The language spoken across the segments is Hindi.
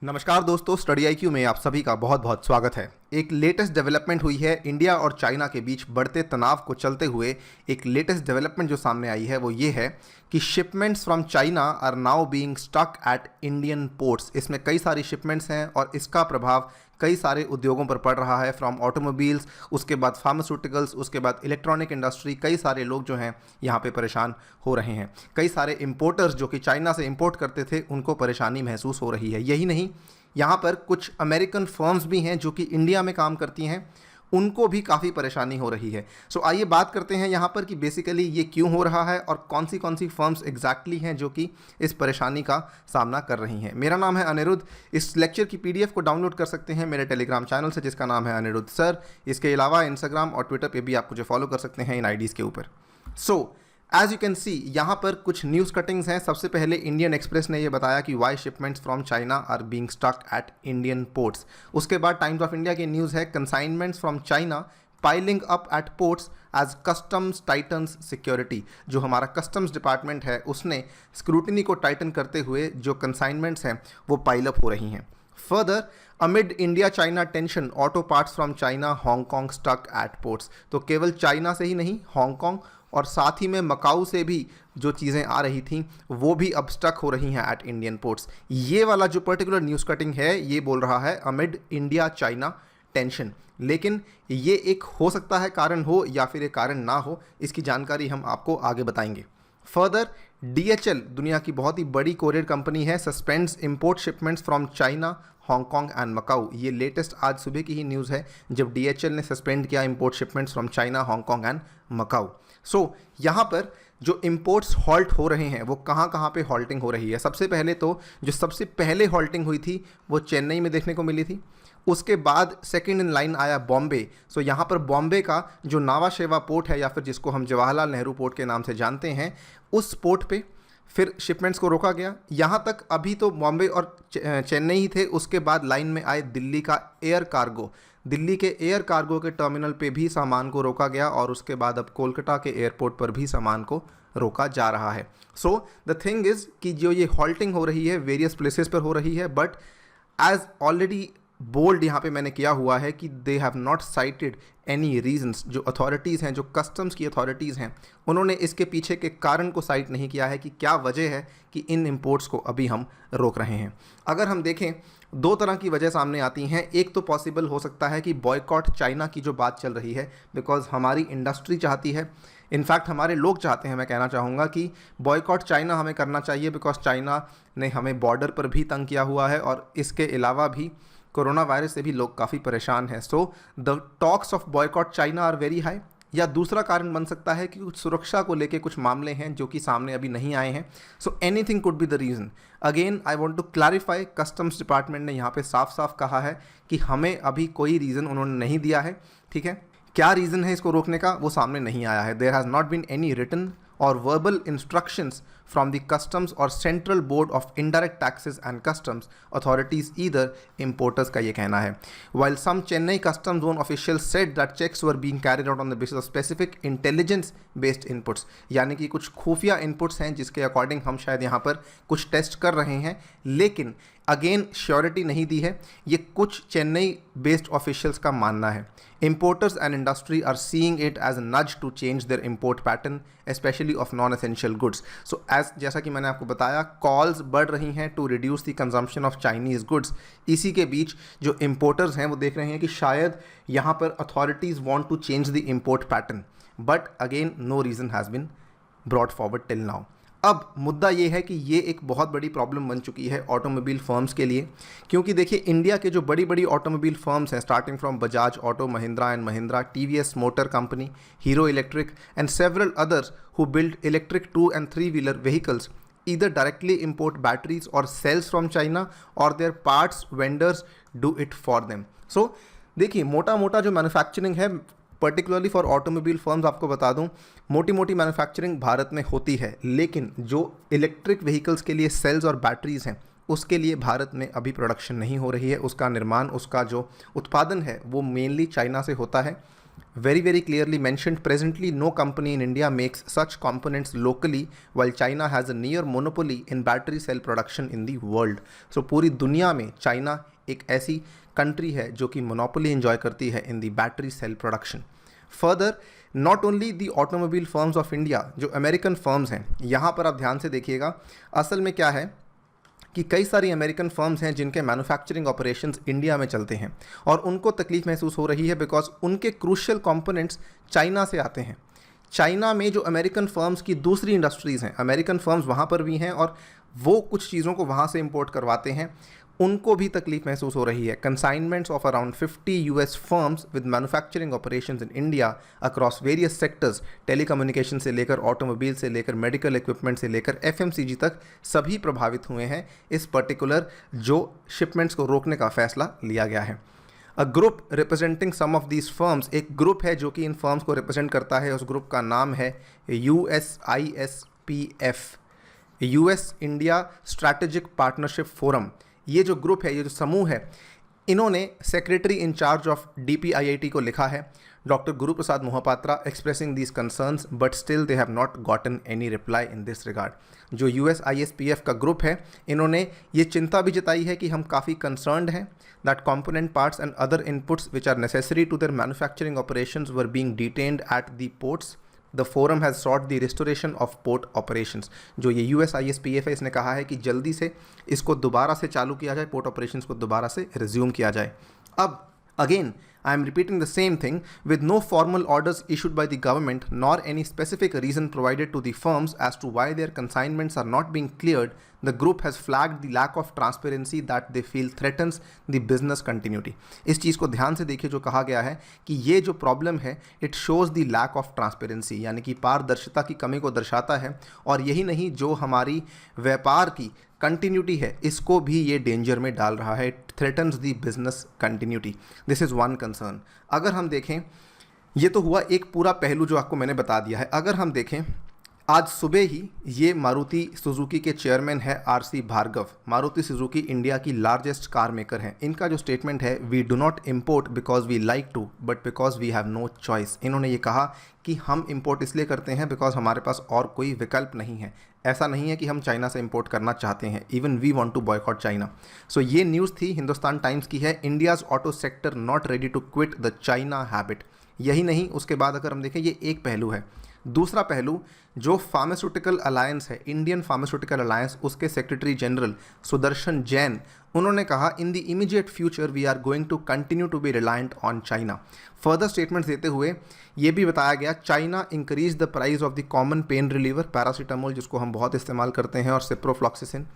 नमस्कार दोस्तों, स्टडी IQ में आप सभी का बहुत बहुत स्वागत है। एक लेटेस्ट डेवलपमेंट हुई है इंडिया और चाइना के बीच बढ़ते तनाव को चलते हुए। एक लेटेस्ट डेवलपमेंट जो सामने आई है वो ये है कि shipments from China are now being stuck at Indian ports. इसमें कई सारी शिपमेंट्स हैं और इसका प्रभाव कई सारे उद्योगों पर पड़ रहा है, फ्रॉम ऑटोमोबाइल्स, उसके बाद फार्मास्यूटिकल्स, उसके बाद इलेक्ट्रॉनिक इंडस्ट्री। कई सारे लोग जो हैं यहाँ पे परेशान हो रहे हैं। कई सारे इंपोर्टर्स जो कि चाइना से इंपोर्ट करते थे उनको परेशानी महसूस हो रही है। यही नहीं, यहाँ पर कुछ अमेरिकन फर्म्स भी हैं जो कि इंडिया में काम करती हैं, उनको भी काफ़ी परेशानी हो रही है। सो आइए बात करते हैं यहाँ पर कि बेसिकली ये क्यों हो रहा है और कौन सी फर्म्स एग्जैक्टली हैं जो कि इस परेशानी का सामना कर रही हैं। मेरा नाम है अनिरुद्ध। इस लेक्चर की PDF को डाउनलोड कर सकते हैं मेरे टेलीग्राम चैनल से, जिसका नाम है अनिरुद्ध सर। इसके अलावा इंस्टाग्राम और ट्विटर पे भी आप मुझे फॉलो कर सकते हैं इन IDs के ऊपर। So as you can see, यहाँ पर कुछ न्यूज़ कटिंग्स हैं। सबसे पहले इंडियन एक्सप्रेस ने यह बताया कि why shipments from China are being stuck at Indian ports. उसके बाद टाइम्स ऑफ इंडिया की न्यूज़ है, consignments from China piling up at ports as customs tightens security. जो हमारा कस्टम्स डिपार्टमेंट है उसने स्क्रूटिनी को टाइटन करते हुए जो कंसाइनमेंट्स हैं वो पाइल अप हो रही हैं। Further, amid India China tension, auto parts from China Hong Kong stuck at ports. तो केवल चाइना से ही नहीं, हांगकांग और साथ ही में मकाऊ से भी जो चीज़ें आ रही थी वो भी अब स्टक हो रही हैं एट इंडियन पोर्ट्स। ये वाला जो पर्टिकुलर न्यूज़ कटिंग है ये बोल रहा है अमिड इंडिया चाइना टेंशन, लेकिन ये एक हो सकता है कारण हो या फिर एक कारण ना हो, इसकी जानकारी हम आपको आगे बताएंगे। फर्दर, DHL दुनिया की बहुत ही बड़ी कोरियर कंपनी है, suspends import shipments from China Hong Kong and Macau. ये लेटेस्ट आज सुबह की ही न्यूज़ है जब DHL ने सस्पेंड किया import shipments from China Hong Kong and Macau. सो यहाँ पर जो इंपोर्ट्स हॉल्ट हो रहे हैं वो कहाँ कहाँ पे हॉल्टिंग हो रही है। सबसे पहले तो जो सबसे पहले हॉल्टिंग हुई थी वो चेन्नई में देखने को मिली थी। उसके बाद सेकंड इन लाइन आया बॉम्बे। सो यहाँ पर बॉम्बे का जो नावा शेवा पोर्ट है या फिर जिसको हम जवाहरलाल नेहरू पोर्ट के नाम से जानते हैं, उस पोर्ट पे फिर शिपमेंट्स को रोका गया। यहाँ तक अभी तो बॉम्बे और चेन्नई ही थे। उसके बाद लाइन में आए दिल्ली का एयर कार्गो। दिल्ली के एयर कार्गो के टर्मिनल पे भी सामान को रोका गया और उसके बाद अब कोलकाता के एयरपोर्ट पर भी सामान को रोका जा रहा है। सो द थिंग इज़ कि जो ये हॉल्टिंग हो रही है वेरियस प्लेसेस पर हो रही है, बट एज ऑलरेडी बोल्ड यहाँ पे मैंने किया हुआ है कि they have not cited any reasons. जो अथॉरिटीज़ हैं, जो कस्टम्स की अथॉरिटीज़ हैं, उन्होंने इसके पीछे के कारण को साइट नहीं किया है कि क्या वजह है कि इन इंपोर्ट्स को अभी हम रोक रहे हैं। अगर हम देखें, दो तरह की वजह सामने आती हैं। एक तो पॉसिबल हो सकता है कि बॉयकॉट चाइना की जो बात चल रही है, बिकॉज हमारी इंडस्ट्री चाहती है, इनफैक्ट हमारे लोग चाहते हैं, मैं कहना चाहूँगा कि बॉयकॉट चाइना हमें करना चाहिए, बिकॉज चाइना ने हमें बॉर्डर पर भी तंग किया हुआ है और इसके अलावा भी कोरोना वायरस से भी लोग काफ़ी परेशान हैं। So the talks of boycott China are very high. या दूसरा कारण बन सकता है कि कुछ सुरक्षा को लेके कुछ मामले हैं जो कि सामने अभी नहीं आए हैं। So anything could be the reason. Again I want to clarify, customs department ने यहाँ पे साफ साफ कहा है कि हमें अभी कोई रीज़न उन्होंने नहीं दिया है। ठीक है, क्या रीज़न है इसको रोकने का वो सामने नहीं आया है। There has not been any written or verbal instructions from the customs or central board of indirect taxes and customs authorities either, importers का ये कहना है। While some Chennai custom zone officials said that checks were being carried out on the basis of specific intelligence based inputs, यानी कि कुछ खुफिया इनपुट्स हैं जिसके अकॉर्डिंग हम शायद यहाँ पर कुछ टेस्ट कर रहे हैं, लेकिन अगेन श्योरिटी नहीं दी है। ये कुछ चेन्नई बेस्ड ऑफिशियल्स का मानना है। Importers and industry are seeing it as a nudge to change their import pattern, especially of non-essential goods. So as जैसा कि मैंने आपको बताया, कॉल्स बढ़ रही हैं to reduce the consumption of Chinese goods. इसी के बीच जो इम्पोर्टर्स हैं वो देख रहे हैं कि शायद यहाँ पर authorities want to change the import pattern, but again no reason has been brought forward till now. अब मुद्दा ये है कि ये एक बहुत बड़ी प्रॉब्लम बन चुकी है ऑटोमोबाइल फर्म्स के लिए, क्योंकि देखिए इंडिया के जो बड़ी बड़ी ऑटोमोबाइल फर्म्स हैं, starting from Bajaj auto, Mahindra and Mahindra, TVS motor company, hero electric and several others who build electric 2 and 3 wheeler vehicles either directly import batteries or cells from China or their parts vendors do it for them. So देखिए मोटा मोटा जो मैन्युफैक्चरिंग है पर्टिकुलरली फॉर ऑटोमोबाइल फर्म्स, आपको बता दूं, मोटी मोटी मैन्युफैक्चरिंग भारत में होती है, लेकिन जो इलेक्ट्रिक व्हीकल्स के लिए सेल्स और बैटरीज हैं उसके लिए भारत में अभी प्रोडक्शन नहीं हो रही है। उसका निर्माण, उसका जो उत्पादन है वो मेनली चाइना से होता है। very clearly mentioned, presently no company in India makes such components locally, while China has a near monopoly in battery cell production in the world. So पूरी दुनिया में चाइना एक ऐसी कंट्री है जो कि मोनोपोली एंजॉय करती है in the battery cell production. Further, not only the automobile firms of India, जो अमेरिकन फर्म्स हैं, यहाँ पर आप ध्यान से देखिएगा, असल में क्या है कि कई सारी अमेरिकन फर्म्स हैं जिनके मैन्युफैक्चरिंग ऑपरेशंस इंडिया में चलते हैं और उनको तकलीफ महसूस हो रही है बिकॉज उनके क्रूशियल कंपोनेंट्स चाइना से आते हैं. चाइना में जो अमेरिकन फर्म्स की दूसरी इंडस्ट्रीज़ हैं, अमेरिकन फर्म्स वहाँ पर भी हैं और वो कुछ चीज़ों को वहाँ से इंपोर्ट करवाते हैं, उनको भी तकलीफ महसूस हो रही है. Consignments of around 50 US firms with manufacturing operations in India across various sectors, telecommunication से लेकर ऑटोमोबाइल से लेकर मेडिकल इक्विपमेंट से लेकर एफएमसीजी तक, सभी प्रभावित हुए हैं इस पर्टिकुलर जो शिपमेंट्स को रोकने का फैसला लिया गया है. A group representing some of these firms, एक ग्रुप है जो कि इन फर्म्स को रिप्रेजेंट करता है, उस ग्रुप का नाम है USISPF, US India strategic partnership forum. ये जो ग्रुप है, ये जो समूह है, इन्होंने secretary in charge of DPIIT को लिखा है, doctor Guru Prasad Mohapatra, expressing these concerns but still they have not gotten any reply in this regard. जो USISPF का ग्रुप है, इन्होंने ये चिंता भी जताई है कि हम काफ़ी कंसर्न्ड हैं that component parts and other inputs which are necessary to their manufacturing operations were being detained at the ports. The forum has sought the restoration of port operations. जो ये USISPF है, इसने कहा है कि जल्दी से इसको दोबारा से चालू किया जाए, पोर्ट ऑपरेशंस को दोबारा से रिज्यूम किया जाए. अब again I am repeating the same thing, with no formal orders issued by the government nor any specific reason provided to the firms as to why their consignments are not being cleared, the group has flagged the lack of transparency that they feel threatens the business continuity. इस चीज़ को ध्यान से देखिए, जो कहा गया है कि ये जो प्रॉब्लम है, it shows the lack of transparency, यानी कि पारदर्शिता की कमी को दर्शाता है. और यही नहीं, जो हमारी व्यापार की कंटिन्यूटी है, इसको भी ये डेंजर में डाल रहा है. It threatens the business continuity. This is one concern. अगर हम देखें, ये तो हुआ एक पूरा पहलू जो आपको मैंने बता दिया है. अगर हम देखें, आज सुबह ही ये मारुति सुजुकी के चेयरमैन है RC भार्गव. मारुति सुजुकी इंडिया की लार्जेस्ट कार मेकर है. इनका जो स्टेटमेंट है, we do not import because we like to but because we have no choice. इन्होंने ये कहा कि हम इम्पोर्ट इसलिए करते हैं बिकॉज हमारे पास और कोई विकल्प नहीं है. ऐसा नहीं है कि हम चाइना से इंपोर्ट करना चाहते हैं. Even we want to boycott China. So ये न्यूज़ थी, हिंदुस्तान टाइम्स की है. India's auto sector not ready to quit the China habit. यही नहीं, उसके बाद अगर हम देखें, ये एक पहलू है. दूसरा पहलू, जो फार्मास्यूटिकल अलायंस है, इंडियन फार्मास्यूटिकल अलायंस, उसके सेक्रेटरी जनरल सुदर्शन जैन, उन्होंने कहा in the immediate future we are going to continue to be reliant on China. Further statements देते हुए ये भी बताया गया, China increase the price of the common pain reliever, paracetamol जिसको हम बहुत इस्तेमाल करते हैं, और सिप्रोफ्लॉक्सिसिन,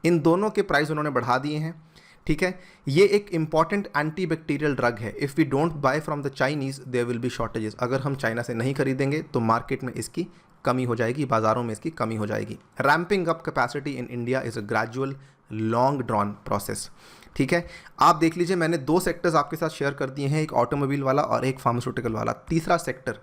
इन दोनों के प्राइस उन्होंने बढ़ा दिए हैं. ठीक है, ये एक इंपॉर्टेंट एंटीबैक्टीरियल ड्रग है. If we don't buy from the Chinese there will be shortages. अगर हम चाइना से नहीं खरीदेंगे तो मार्केट में इसकी कमी हो जाएगी, बाज़ारों में इसकी कमी हो जाएगी. Ramping up capacity in India is a gradual long drawn process. ठीक है, आप देख लीजिए, मैंने दो सेक्टर्स आपके साथ शेयर कर दिए हैं, एक ऑटोमोबाइल वाला और एक फार्मास्यूटिकल वाला. तीसरा सेक्टर,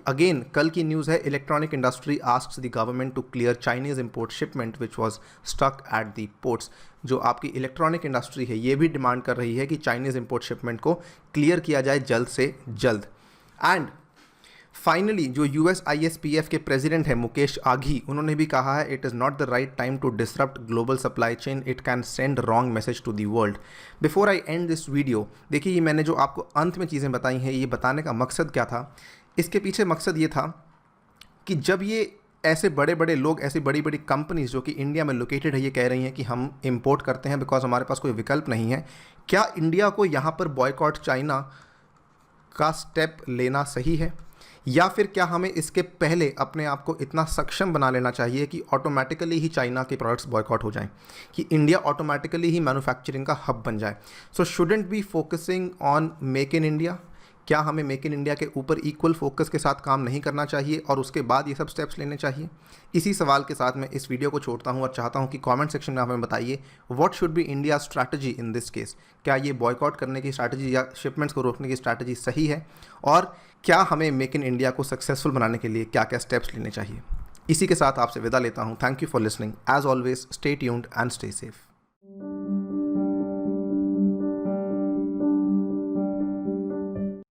अगेन कल की न्यूज़ है, electronic industry asks the government to clear Chinese import shipment which was stuck at the ports. जो आपकी इलेक्ट्रॉनिक इंडस्ट्री है, ये भी डिमांड कर रही है कि चाइनीज़ इंपोर्ट शिपमेंट को क्लियर किया जाए जल्द से जल्द. एंड फाइनली जो USISPF के प्रेसिडेंट है मुकेश आघी, उन्होंने भी कहा है, it is not the right time to disrupt global supply chain, it can send wrong message to the world. Before I end this video, देखिए ये मैंने जो आपको अंत में चीज़ें बताई हैं, ये बताने का मकसद क्या था. इसके पीछे मकसद ये था कि जब ये ऐसे बड़े बड़े लोग, ऐसी बड़ी बड़ी कंपनीज जो कि इंडिया में लोकेटेड है, ये कह रही हैं कि हम इम्पोर्ट करते हैं बिकॉज हमारे पास कोई विकल्प नहीं है, क्या इंडिया को यहाँ पर बॉयकॉट चाइना का स्टेप लेना सही है, या फिर क्या हमें इसके पहले अपने आप को इतना सक्षम बना लेना चाहिए कि ऑटोमेटिकली ही चाइना के प्रोडक्ट्स बॉयकॉट हो जाएं, कि इंडिया ऑटोमेटिकली ही मैन्युफैक्चरिंग का हब बन जाए. So shouldn't be focusing on make in India. क्या हमें मेक इन इंडिया के ऊपर इक्वल फोकस के साथ काम नहीं करना चाहिए और उसके बाद ये सब स्टेप्स लेने चाहिए? इसी सवाल के साथ मैं इस वीडियो को छोड़ता हूं और चाहता हूं कि कमेंट सेक्शन में हमें बताइए, what should be India strategy in this case. क्या ये बॉयकॉट करने की स्ट्रैटेजी या शिपमेंट्स को रोकने की स्ट्रैटेजी सही है, और क्या हमें मेक इन इंडिया को सक्सेसफुल बनाने के लिए क्या क्या स्टेप्स लेने चाहिए? इसी के साथ आपसे विदा लेता हूँ. Thank you for listening. As always, stay tuned and stay safe.